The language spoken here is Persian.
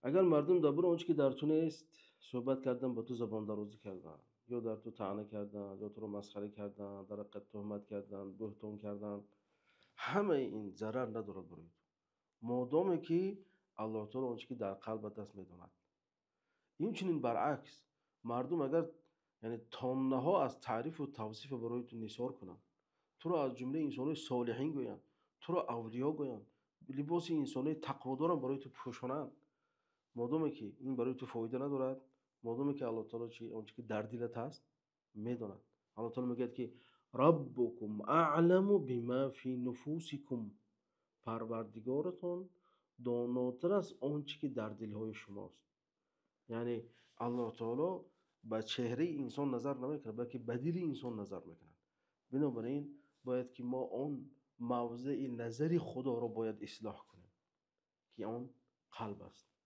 اگر مردم درباره آنچه که در تو نیست صحبت کردن، با تو زبان درازی کردن، یا در تو طعنه کردن، یا تو رو مسخره کردن، در حقت تهمت کردن، بهتان کردن، همه این ضرر ندارد برای تو، مادامی که الله تعالی آنچه که در قلبت است میداند. همچنین برعکس، مردم اگر یعنی تانه ها از تعریف و توصیف برای تو نثار کنند، تو را از جمله انسان صالحین گویند، تو را اولیا گویند، لباس انسان تقوادار برای تو پوشانند، مادامی که این برای تو فایده ندارد، مادامی که الله تعالی آنچه که در دلت هست میداند. الله تعالی میگه که ربکم اعلم بما فی نفوسکم، پروردگارتان داناتر از آنچه که در دلهای شماست. یعنی الله تعالی به چهره انسان نظر نمیکنه، بلکه به دل انسان نظر میکنه. بنابراین باید که ما آن موضع نظر خدا را باید اصلاح کنیم که آن قلب است.